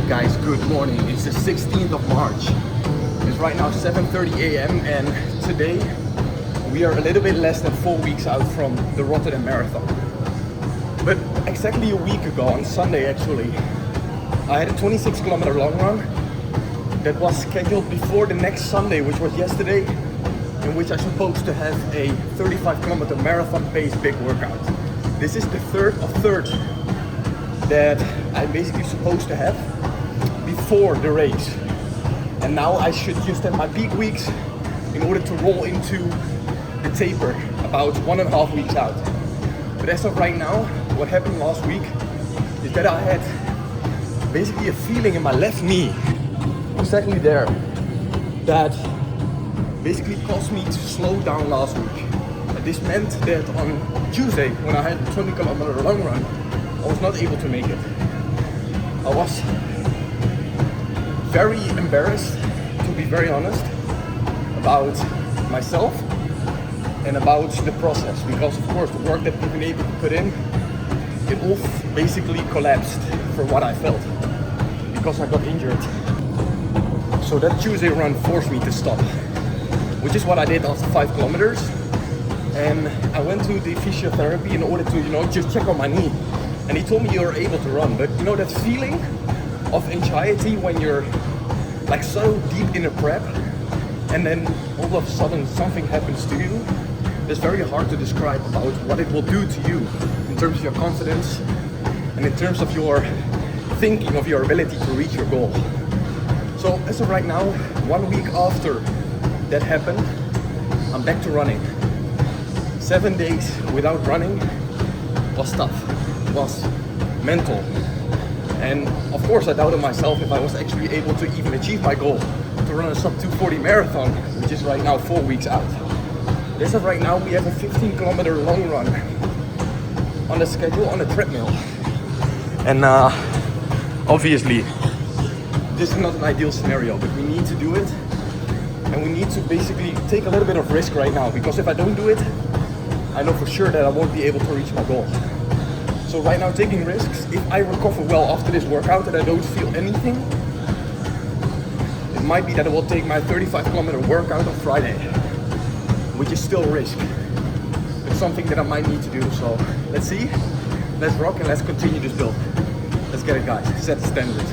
Guys, good morning. It's the 16th of March. It's right now 7:30 a.m. and today we are a little bit less than 4 weeks out from the Rotterdam Marathon. But exactly a week ago, on Sunday actually, I had a 26-kilometer long run that was scheduled before the next Sunday, which was yesterday, in which I'm supposed to have a 35-kilometer marathon pace big workout. This is the third that I'm basically supposed to have before the race. And now I should just have my peak weeks in order to roll into the taper about 1.5 weeks out. But as of right now, what happened last week is that I had basically a feeling in my left knee, exactly there, that basically caused me to slow down last week. And this meant that on Tuesday, when I had a 20-kilometer long run, I was not able to make it. I was very embarrassed, to be very honest, about myself and about the process, because of course the work that we've been able to put in, it all basically collapsed for what I felt because I got injured. So that Tuesday run forced me to stop, which is what I did after 5 kilometers. And I went to the physiotherapy in order to, just check on my knee. And he told me you're able to run, but that feeling of anxiety when you're like so deep in a prep and then all of a sudden something happens to you, it's very hard to describe about what it will do to you in terms of your confidence and in terms of your thinking of your ability to reach your goal. So as of right now, 1 week after that happened, I'm back to running. 7 days without running was tough, was mental. And of course I doubted myself if I was actually able to even achieve my goal to run a sub 240 marathon, which is right now 4 weeks out. As of right now, we have a 15-kilometer long run on the schedule on a treadmill. And obviously, this is not an ideal scenario, but we need to do it. And we need to basically take a little bit of risk right now, because if I don't do it, I know for sure that I won't be able to reach my goal. So right now, taking risks, if I recover well after this workout and I don't feel anything, it might be that I will take my 35-kilometer workout on Friday, which is still a risk. It's something that I might need to do. So let's see, let's rock and let's continue this build. Let's get it, guys. Set the standard.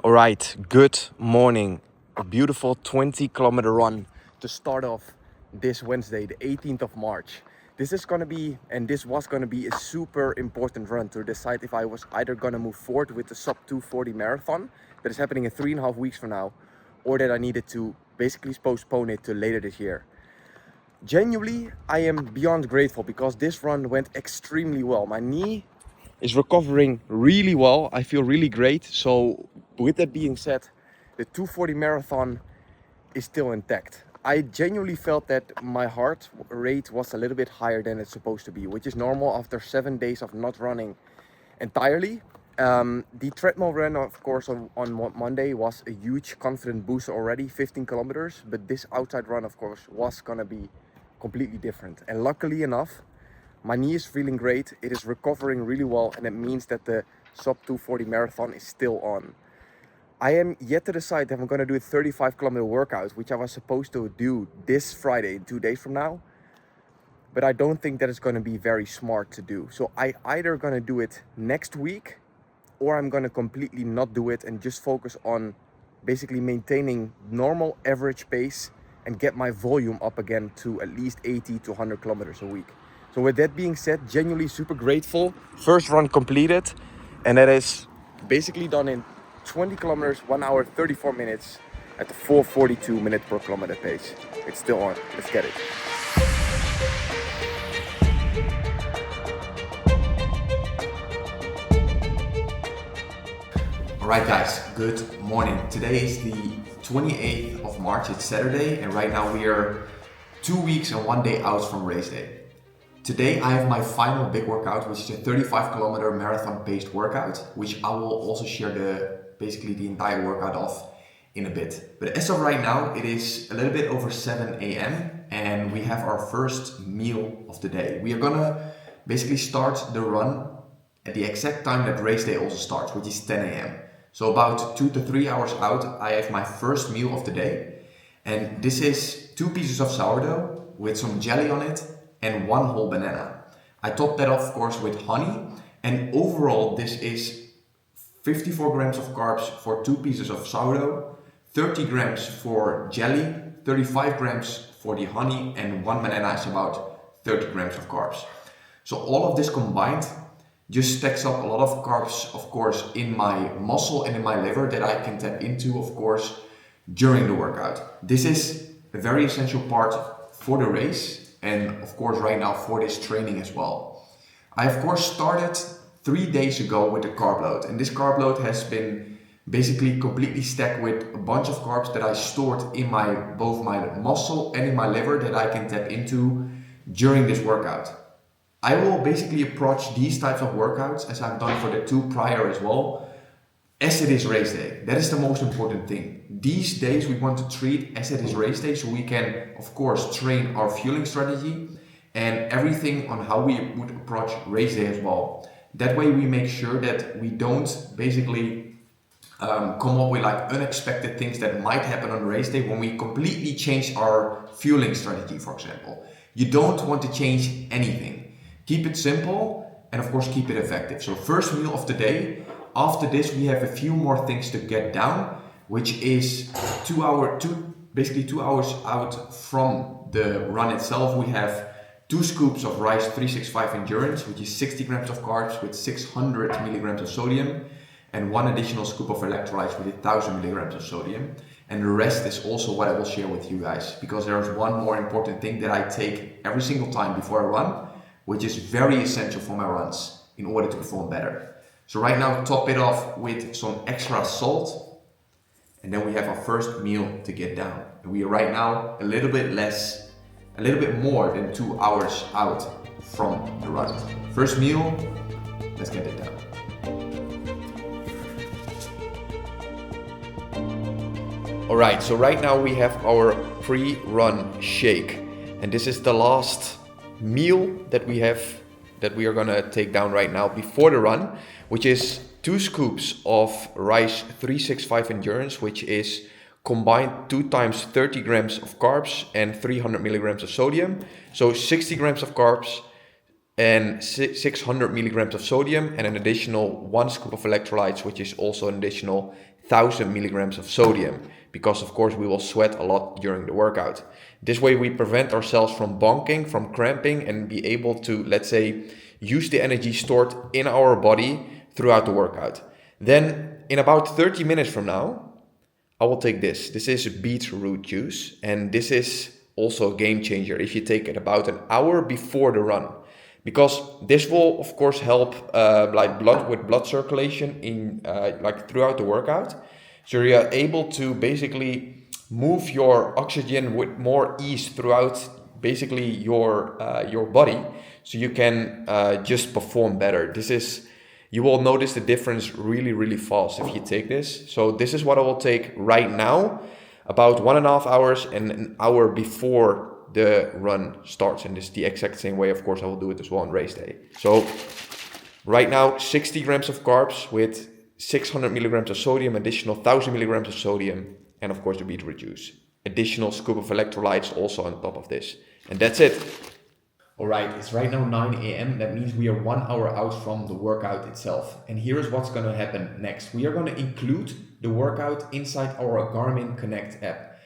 All right, good morning. A beautiful 20-kilometer run to start off this Wednesday, the 18th of March. This was gonna be a super important run to decide if I was either gonna move forward with the sub 240 marathon that is happening in 3.5 weeks from now, or that I needed to basically postpone it to later this year. Genuinely, I am beyond grateful because this run went extremely well. My knee is recovering really well. I feel really great. So with that being said, the 240 marathon is still intact. I genuinely felt that my heart rate was a little bit higher than it's supposed to be, which is normal after 7 days of not running entirely. The treadmill run, of course, on Monday was a huge confidence boost already, 15 kilometers. But this outside run, of course, was gonna be completely different. And luckily enough, my knee is feeling great. It is recovering really well, and it means that the sub 240 marathon is still on. I am yet to decide if I'm going to do a 35-kilometer workout, which I was supposed to do this Friday, 2 days from now. But I don't think that it's going to be very smart to do. So I either going to do it next week, or I'm going to completely not do it and just focus on basically maintaining normal average pace and get my volume up again to at least 80 to 100 kilometers a week. So with that being said, genuinely super grateful. First run completed, and that is basically done in 20 kilometers, 1 hour, 34 minutes at the 4:42 minute per kilometer pace. It's still on. Let's get it. All right, guys, good morning. Today is the 28th of March. It's Saturday, and right now we are 2 weeks and 1 day out from race day. Today I have my final big workout, which is a 35-kilometer marathon paced workout, which I will also share basically the entire workout of in a bit. But as of right now, it is a little bit over 7 a.m. and we have our first meal of the day. We are gonna basically start the run at the exact time that race day also starts, which is 10 a.m. So about 2 to 3 hours out, I have my first meal of the day. And this is 2 pieces of sourdough with some jelly on it and 1 whole banana. I top that off, of course, with honey. And overall, this is 54 grams of carbs for 2 pieces of sourdough, 30 grams for jelly, 35 grams for the honey, and 1 banana is about 30 grams of carbs. So all of this combined just stacks up a lot of carbs, of course, in my muscle and in my liver that I can tap into, of course, during the workout. This is a very essential part for the race and, of course, right now for this training as well. I, of course, started 3 days ago with the carb load, and this carb load has been basically completely stacked with a bunch of carbs that I stored in both my muscle and in my liver that I can tap into during this workout. I will basically approach these types of workouts, as I've done for the 2 prior as well, as it is race day. That is the most important thing. These days we want to treat as it is race day, so we can, of course, train our fueling strategy and everything on how we would approach race day as well. That way we make sure that we don't basically come up with like unexpected things that might happen on race day when we completely change our fueling strategy, for example. You don't want to change anything. Keep it simple and, of course, keep it effective. So first meal of the day. After this, we have a few more things to get down, which is 2 hours out from the run itself. We have 2 scoops of Rice 365 Endurance, which is 60 grams of carbs with 600 milligrams of sodium, and 1 additional scoop of electrolytes with 1000 milligrams of sodium. And the rest is also what I will share with you guys, because there is one more important thing that I take every single time before I run, which is very essential for my runs in order to perform better. So right now, top it off with some extra salt, and then we have our first meal to get down. And we are right now a little bit more than 2 hours out from the run. First meal, let's get it down. All right, so right now we have our pre-run shake, and this is the last meal that we are gonna take down right now before the run, which is 2 scoops of Rice 365 Endurance, which is combined 2 times 30 grams of carbs and 300 milligrams of sodium. So 60 grams of carbs and 600 milligrams of sodium, and an additional 1 scoop of electrolytes, which is also an additional 1000 milligrams of sodium, because of course we will sweat a lot during the workout. This way we prevent ourselves from bonking, from cramping, and be able to, let's say, use the energy stored in our body throughout the workout. Then in about 30 minutes from now, I will take this. This is beetroot juice, and this is also a game changer if you take it about an hour before the run, because this will of course help blood circulation in throughout the workout. So you're able to basically move your oxygen with more ease throughout basically your body, so you can just perform better. You will notice the difference really fast if you take this. So this is what I will take right now, about 1.5 hours and an hour before the run starts. And this is the exact same way, of course, I will do it as well on race day. So right now, 60 grams of carbs with 600 milligrams of sodium, additional 1000 milligrams of sodium, and of course the beetroot juice. Additional scoop of electrolytes also on top of this. And that's it. All right, it's right now 9 a.m. That means we are 1 hour out from the workout itself. And here is what's going to happen next. We are going to include the workout inside our Garmin Connect app.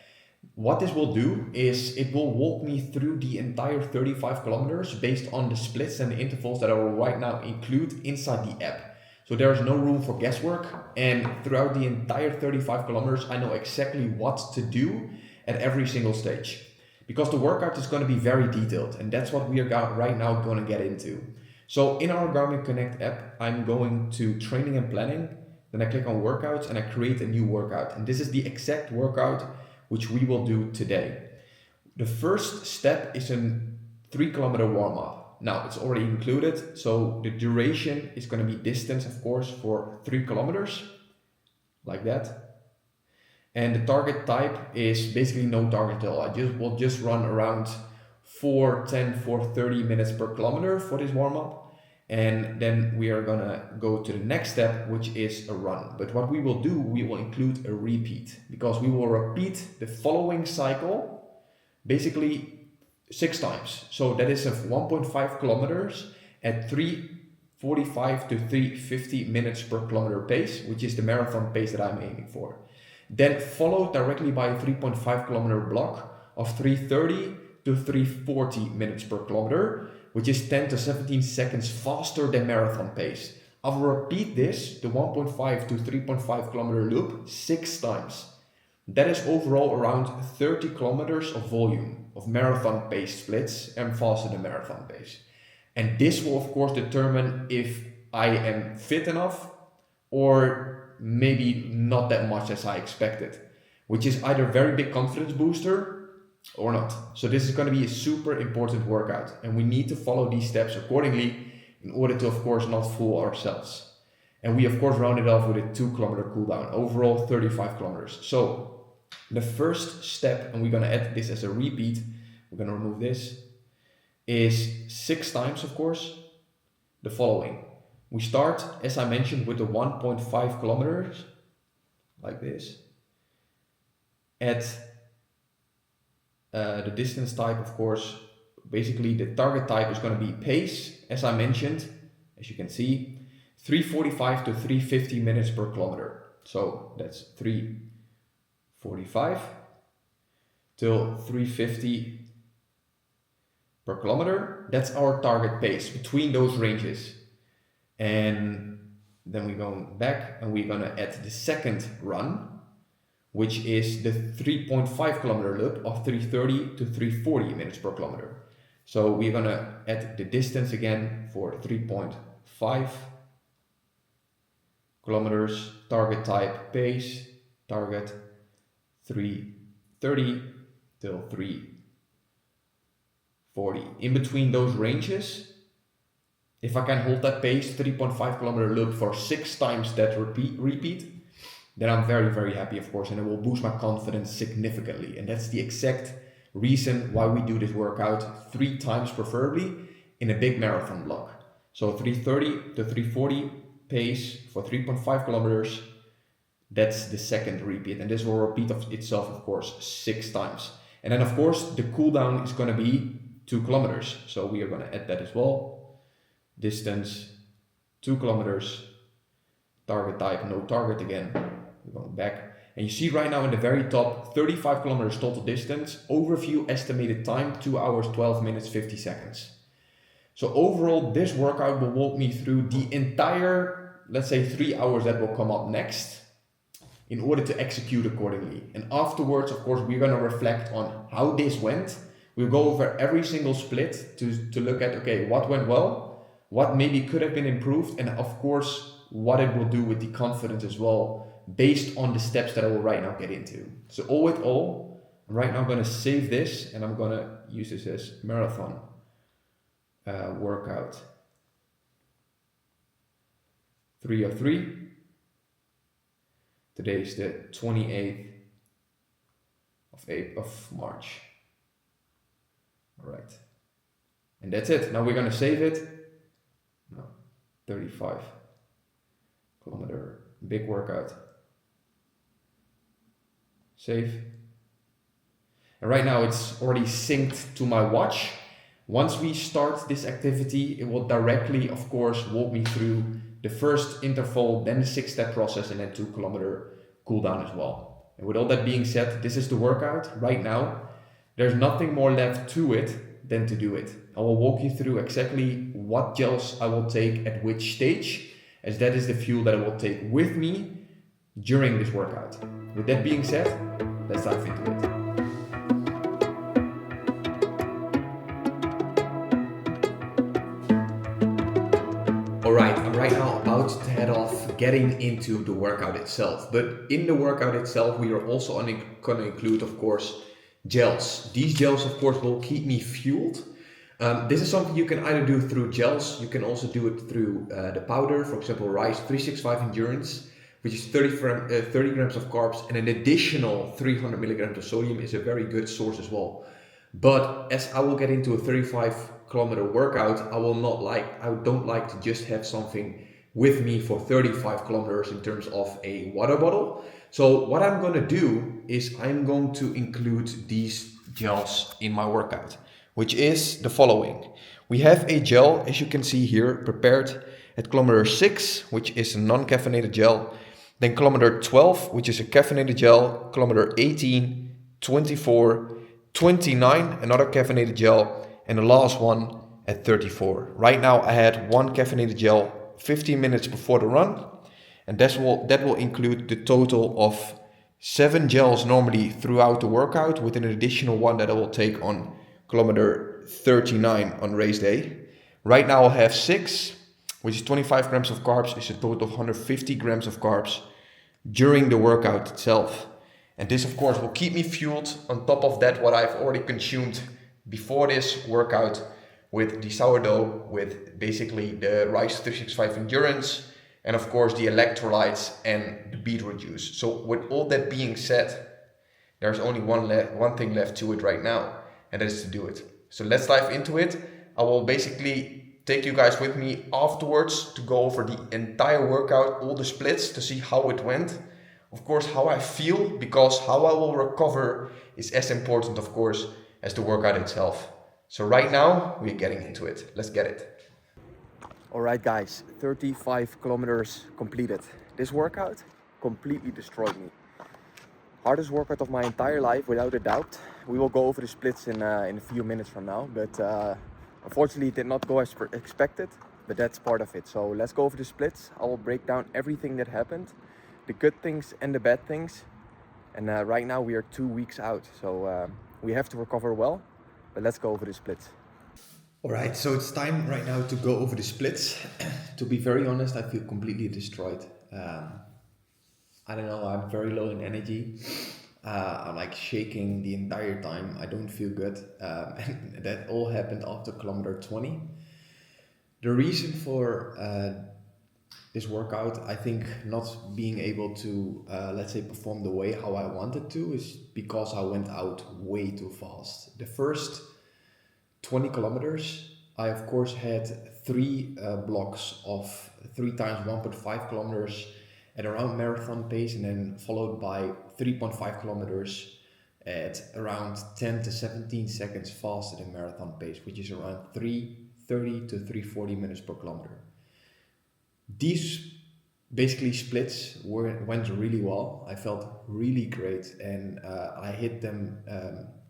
What this will do is it will walk me through the entire 35 kilometers based on the splits and the intervals that I will right now include inside the app. So there is no room for guesswork, and throughout the entire 35 kilometers, I know exactly what to do at every single stage. Because the workout is going to be very detailed, and that's what we are right now going to get into. So in our Garmin Connect app, I'm going to training and planning, then I click on workouts and I create a new workout. And this is the exact workout which we will do today. The first step is a 3 kilometer warm up. Now it's already included, so the duration is going to be distance, of course, for 3 kilometers, like that. And the target type is basically no target at all. Will just run around 4:30 minutes per kilometer for this warm up. And then we are gonna go to the next step, which is a run. But what we will do, we will include a repeat, because we will repeat the following cycle basically 6 times. So that is a 1.5 kilometers at 3:45 to 3:50 minutes per kilometer pace, which is the marathon pace that I'm aiming for. Then followed directly by a 3.5 kilometer block of 3:30 to 3:40 minutes per kilometer, which is 10 to 17 seconds faster than marathon pace. I will repeat this, the 1.5 to 3.5 kilometer loop, 6 times. That is overall around 30 kilometers of volume of marathon pace splits and faster than marathon pace. And this will of course determine if I am fit enough or maybe not that much as I expected, which is either very big confidence booster or not. So this is going to be a super important workout, and we need to follow these steps accordingly in order to of course not fool ourselves. And we of course round it off with a 2 kilometer cooldown, overall 35 kilometers. So the first step, and we're going to add this as a repeat, we're going to remove this, is 6 times of course the following. We start, as I mentioned, with the 1.5 kilometers, like this. At the distance type, of course, basically the target type is going to be pace, as I mentioned, as you can see, 3:45 to 3:50 minutes per kilometer. So that's 3:45 till 3:50 per kilometer. That's our target pace between those ranges. And then we're going back and we're gonna add the second run, which is the 3.5 kilometer loop of 3:30 to 3:40 minutes per kilometer. So we're gonna add the distance again for 3.5 kilometers, target type pace, target 3:30 till 3:40. In between those ranges, if I can hold that pace, 3.5 kilometer loop for 6 times that repeat, then I'm very, very happy, of course, and it will boost my confidence significantly. And that's the exact reason why we do this workout 3 times preferably in a big marathon block. So 3:30 to 3:40 pace for 3.5 kilometers, that's the second repeat. And this will repeat of itself, of course, 6 times. And then, of course, the cooldown is going to be 2 kilometers. So we are going to add that as well. Distance 2 kilometers, target type no target again. We're going back, and you see right now in the very top 35 kilometers total distance, overview estimated time 2 hours 12 minutes 50 seconds. So overall this workout will walk me through the entire, let's say, 3 hours that will come up next in order to execute accordingly. And afterwards, of course, we're going to reflect on how this went. We'll go over every single split to look at, okay, what went well, what maybe could have been improved, and of course what it will do with the confidence as well, based on the steps that I will right now get into. So all with all, right now I'm going to save this and I'm going to use this as marathon workout 3 of 3. Today is the 28th of March. All right, and that's it. Now we're going to save it. 35 kilometer big workout. Save. And right now it's already synced to my watch. Once we start this activity, it will directly, of course, walk me through the first interval, then the 6-step process, and then 2 kilometer cooldown as well. And with all that being said, this is the workout right now. There's nothing more left to it than to do it. I will walk you through exactly what gels I will take at which stage, as that is the fuel that I will take with me during this workout. With that being said, let's dive into it. Alright, I'm right now about to head off getting into the workout itself. But in the workout itself, we are also going to include, of course, gels. These gels, of course, will keep me fueled. This is something you can either do through gels, you can also do it through the powder, for example, Rice 365 Endurance, which is 30 grams of carbs, and an additional 300 milligrams of sodium is a very good source as well. But as I will get into a 35-kilometer workout, I don't like to just have something with me for 35 kilometers in terms of a water bottle. So what I'm going to do is I'm going to include these gels in my workout, which is the following. We have a gel, as you can see here, prepared at kilometer 6, which is a non-caffeinated gel. Then kilometer 12, which is a caffeinated gel. Kilometer 18, 24, 29, another caffeinated gel, and the last one at 34. Right now I had one caffeinated gel 15 minutes before the run, and that will include the total of 7 gels normally throughout the workout, with an additional one that I will take on kilometer 39 on race day. Right now I'll have 6, which is 25 grams of carbs, is a total of 150 grams of carbs during the workout itself. And this of course will keep me fueled on top of that what I've already consumed before this workout, with the sourdough, with basically the Rice 365 Endurance, and of course the electrolytes and the beetroot juice. So with all that being said, there's only one thing left to it right now, and that is to do it. So let's dive into it. I will basically take you guys with me afterwards to go over the entire workout, all the splits, to see how it went. Of course, how I feel, because how I will recover is as important, of course, as the workout itself. So right now, we're getting into it. Let's get it. All right, guys, 35 kilometers completed. This workout completely destroyed me. Hardest workout of my entire life, without a doubt. We will go over the splits in a few minutes from now, but unfortunately it did not go as expected, but that's part of it. So let's go over the splits. I will break down everything that happened, the good things and the bad things. And right now we are 2 weeks out, so we have to recover well, but let's go over the splits. All right, so it's time right now to go over the splits. To be very honest, I feel completely destroyed. I don't know, I'm very low in energy. I'm like shaking the entire time. I don't feel good. And that all happened after kilometer 20. The reason for this workout, I think not being able to, let's say, perform the way how I wanted to, is because I went out way too fast. The first 20 kilometers, I of course had 3 blocks of 3 times 1.5 kilometers at around marathon pace, and then followed by 3.5 kilometers at around 10 to 17 seconds faster than marathon pace, which is around 3:30 to 3:40 minutes per kilometer. These basically splits went really well. I felt really great, and I hit them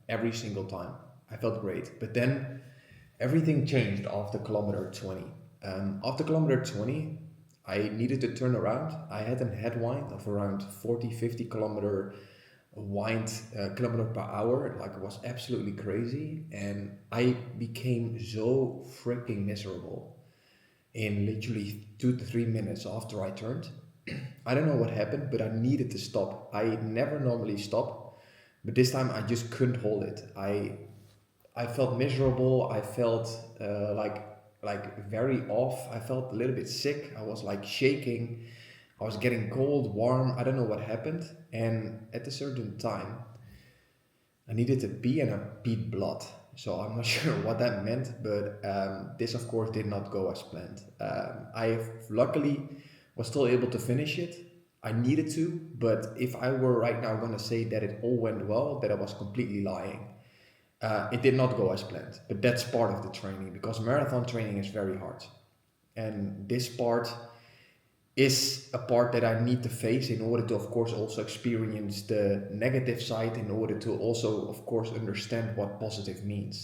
every single time. I felt great. But then everything changed after kilometer 20. After kilometer 20, I needed to turn around. I had a headwind of around 40-50 kilometer wind kilometer per hour. Like, it was absolutely crazy, and I became so freaking miserable in literally 2 to 3 minutes after I turned. I don't know what happened, but I needed to stop. I never normally stop, but this time I just couldn't hold it. I felt miserable. I felt like very off. I felt a little bit sick. I was like shaking. I was getting cold, warm. I don't know what happened. And at a certain time, I needed to pee, and I peed blood. So I'm not sure what that meant, but this of course did not go as planned. I luckily was still able to finish it. I needed to, but if I were right now going to say that it all went well, that I was completely lying. It did not go as planned, but that's part of the training, because marathon training is very hard. And this part is a part that I need to face in order to, of course, also experience the negative side, in order to also, of course, understand what positive means.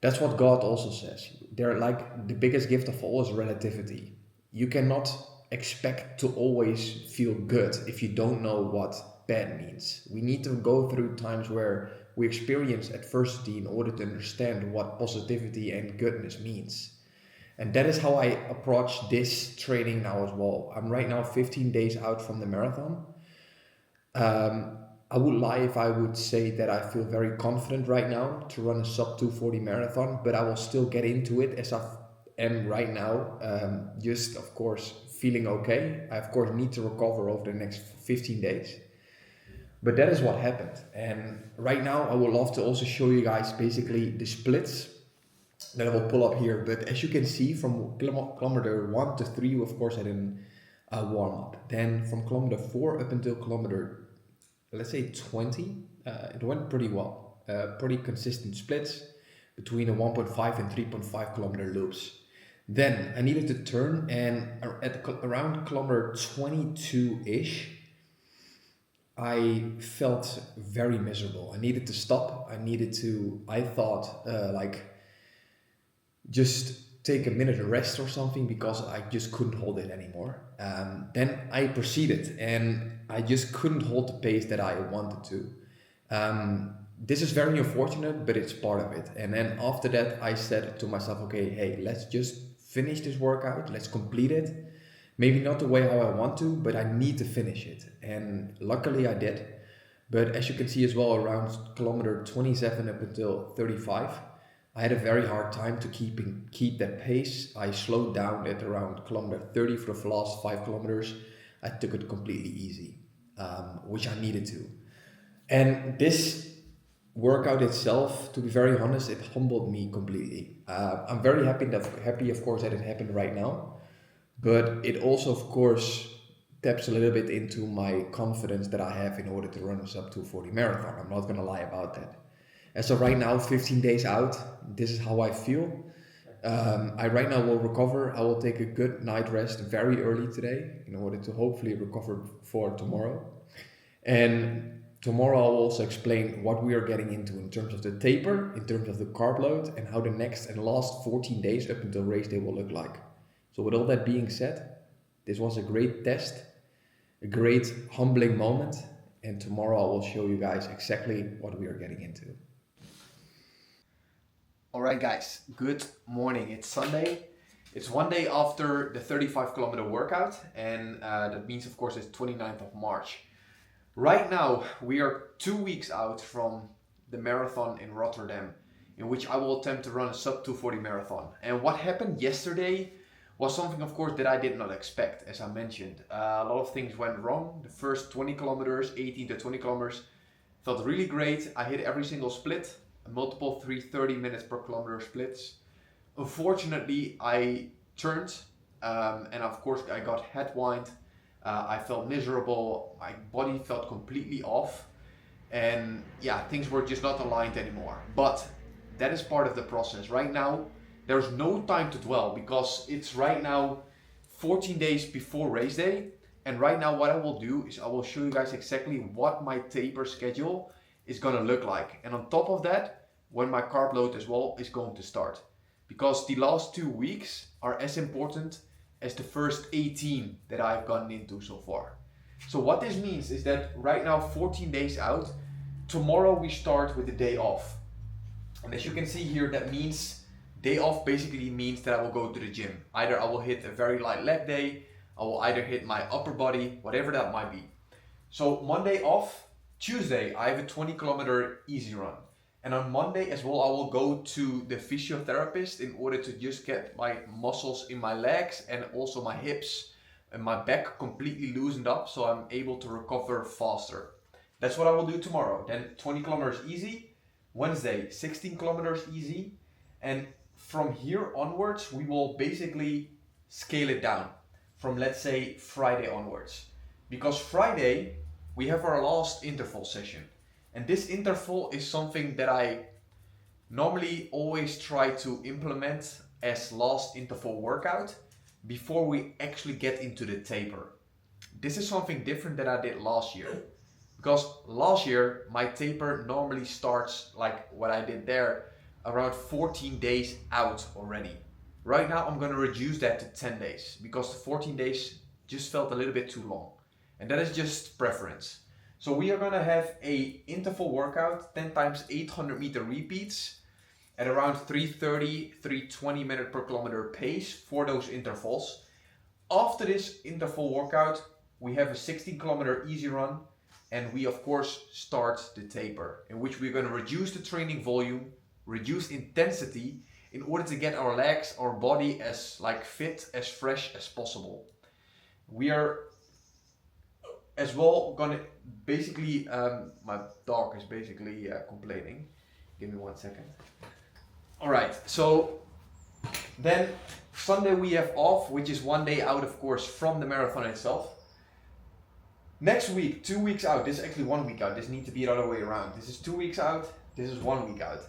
That's what God also says. They're like, the biggest gift of all is relativity. You cannot expect to always feel good if you don't know what bad means. We need to go through times where we experience adversity in order to understand what positivity and goodness means. And that is how I approach this training now as well. I'm right now 15 days out from the marathon. I would lie if I would say that I feel very confident right now to run a sub 240 marathon, but I will still get into it as I am right now. Just, of course, feeling okay. I of course need to recover over the next 15 days. But that is what happened. And right now I would love to also show you guys basically the splits that I will pull up here. But as you can see, from kilometer 1 to 3, we of course had a warm up. Then from kilometer 4 up until kilometer, let's say 20, it went pretty well. Pretty consistent splits between a 1.5 and 3.5 kilometer loops. Then I needed to turn, and at around kilometer 22-ish, I felt very miserable. I needed to stop. I thought, just take a minute of rest or something because I just couldn't hold it anymore. Then I proceeded and I just couldn't hold the pace that I wanted to. This is very unfortunate, but it's part of it. And then after that, I said to myself, okay, hey, let's just finish this workout. Let's complete it. Maybe not the way how I want to, but I need to finish it. And luckily I did. But as you can see as well, around kilometer 27 up until 35, I had a very hard time to keep that pace. I slowed down at around kilometer 30 for the last 5 kilometers. I took it completely easy, which I needed to. And this workout itself, to be very honest, it humbled me completely. I'm very happy, of course, that it happened right now. But it also, of course, taps a little bit into my confidence that I have in order to run a sub 240 marathon. I'm not going to lie about that. And so right now, 15 days out, this is how I feel. I right now will recover. I will take a good night rest very early today in order to hopefully recover for tomorrow. And tomorrow I'll also explain what we are getting into in terms of the taper, in terms of the carb load, and how the next and last 14 days up until race day will look like. So with all that being said, this was a great test, a great humbling moment, and tomorrow I will show you guys exactly what we are getting into. All right, guys, good morning. It's Sunday. It's one day after the 35 kilometer workout, and that means, of course, it's 29th of March. Right now, we are 2 weeks out from the marathon in Rotterdam, in which I will attempt to run a sub 240 marathon. And what happened yesterday was something, of course, that I did not expect, as I mentioned. A lot of things went wrong. The first 20 kilometers, 18 to 20 kilometers, felt really great. I hit every single split, multiple 3:30 minutes per kilometer splits. Unfortunately, I turned, and of course, I got headwind. I felt miserable. My body felt completely off. And yeah, things were just not aligned anymore. But that is part of the process. Right now, there's no time to dwell because it's right now 14 days before race day. And right now what I will do is I will show you guys exactly what my taper schedule is going to look like. And on top of that, when my carb load as well is going to start. Because the last 2 weeks are as important as the first 18 that I've gotten into so far. So what this means is that right now, 14 days out, tomorrow we start with the day off. And as you can see here, that means day off basically means that I will go to the gym. Either I will hit a very light leg day, I will either hit my upper body, whatever that might be. So Monday off, Tuesday I have a 20 kilometer easy run. And on Monday as well, I will go to the physiotherapist in order to just get my muscles in my legs and also my hips and my back completely loosened up so I'm able to recover faster. That's what I will do tomorrow. Then 20 kilometers easy. Wednesday, 16 kilometers easy. And from here onwards, we will basically scale it down from, let's say, Friday onwards. Because Friday, we have our last interval session. And this interval is something that I normally always try to implement as last interval workout before we actually get into the taper. This is something different than I did last year. Because last year, my taper normally starts like what I did there, around 14 days out already. Right now, I'm going to reduce that to 10 days because the 14 days just felt a little bit too long. And that is just preference. So we are going to have a interval workout, 10 times 800 meter repeats at around 330, 320 minutes per kilometer pace for those intervals. After this interval workout, we have a 16 kilometer easy run, and we of course start the taper, in which we're going to reduce the training volume, reduce intensity in order to get our legs, our body as fit, as fresh as possible. we are as well gonna basically, my dog is basically complaining. Give me 1 second. All right, so then Sunday we have off, which is 1 day out, of course, from the marathon itself. Next week, 2 weeks out. This is actually 1 week out. This needs to be the other way around. This is 2 weeks out. This is 1 week out.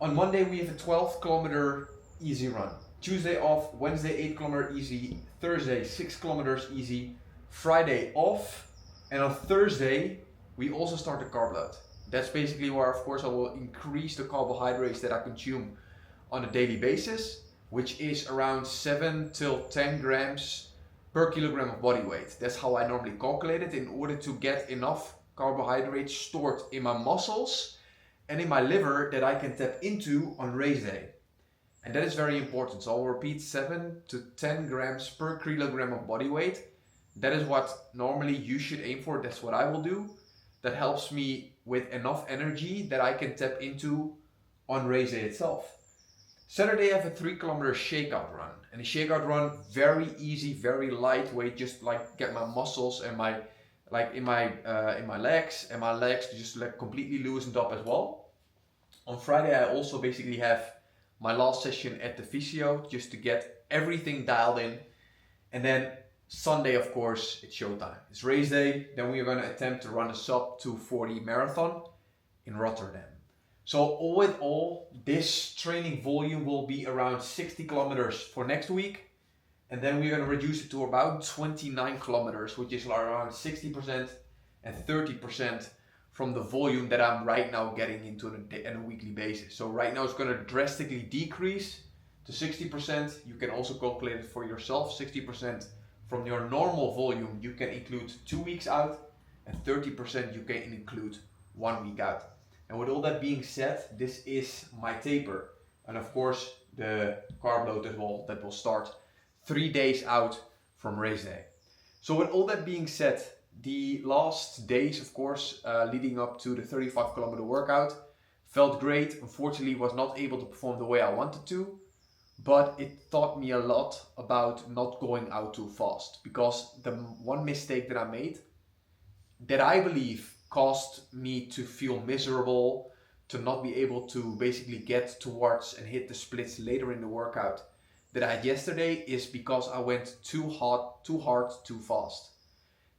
On Monday we have a 12-kilometer easy run. Tuesday off. Wednesday 8-kilometer easy. Thursday 6 kilometers easy. Friday off. And on Thursday we also start the carb load. That's basically where, of course, I will increase the carbohydrates that I consume on a daily basis, which is around 7 till 10 grams per kilogram of body weight. That's how I normally calculate it in order to get enough carbohydrates stored in my muscles and in my liver that I can tap into on race day. And that is very important. So I'll repeat, 7 to 10 grams per kilogram of body weight. That is what normally you should aim for. That's what I will do. That helps me with enough energy that I can tap into on race day itself. Saturday I have a 3-kilometer shakeout run. And the shakeout run, very easy, very lightweight, just like get my muscles and my in my legs and my legs just like completely loosened up as well. On Friday I also basically have my last session at the physio just to get everything dialed in. And then Sunday, of course, it's showtime. It's race day. Then we are going to attempt to run a sub 240 marathon in Rotterdam. So all in all, this training volume will be around 60 kilometers for next week. And then we're going to reduce it to about 29 kilometers, which is around 60% and 30% from the volume that I'm right now getting into on a weekly basis. So right now it's going to drastically decrease to 60%. You can also calculate it for yourself. 60% from your normal volume you can include 2 weeks out, and 30% you can include 1 week out. And with all that being said, this is my taper. And of course, the carb load as well, that will start 3 days out from race day. So with all that being said, the last days, of course, leading up to the 35-kilometer workout, felt great. Unfortunately, was not able to perform the way I wanted to, but it taught me a lot about not going out too fast. Because the one mistake that I made, that I believe caused me to feel miserable, to not be able to basically get towards and hit the splits later in the workout that I had yesterday, is because I went too hard, too fast.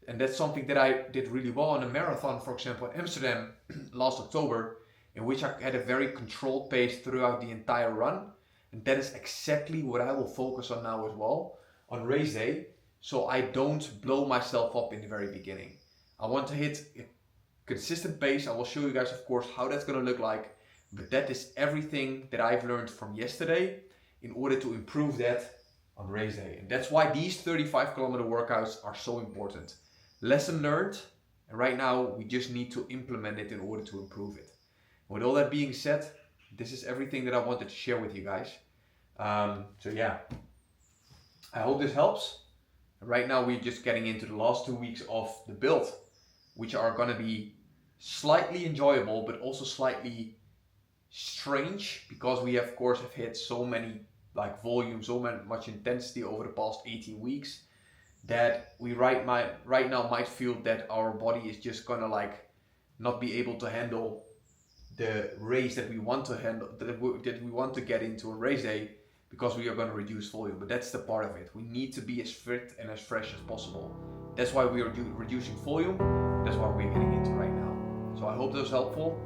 And that's something that I did really well on a marathon, for example, in Amsterdam last October, in which I had a very controlled pace throughout the entire run. And that is exactly what I will focus on now as well on race day, so I don't blow myself up in the very beginning. I want to hit a consistent pace. I will show you guys, of course, how that's going to look like, but that is everything that I've learned from yesterday in order to improve that on race day. And that's why these 35-kilometer workouts are so important. Lesson learned, and right now we just need to implement it in order to improve it. And with all that being said, this is everything that I wanted to share with you guys. So yeah, I hope this helps. Right now we're just getting into the last 2 weeks of the build, which are going to be slightly enjoyable, but also slightly strange, because we of course have hit so many volume, so much intensity over the past 18 weeks that we right now might feel that our body is just gonna not be able to handle the race that we want to handle, that we want to get into a race day, because we are going to reduce volume. But that's the part of it. We need to be as fit and as fresh as possible. That's why we are reducing volume. That's what we're getting into right now. So I hope that was helpful.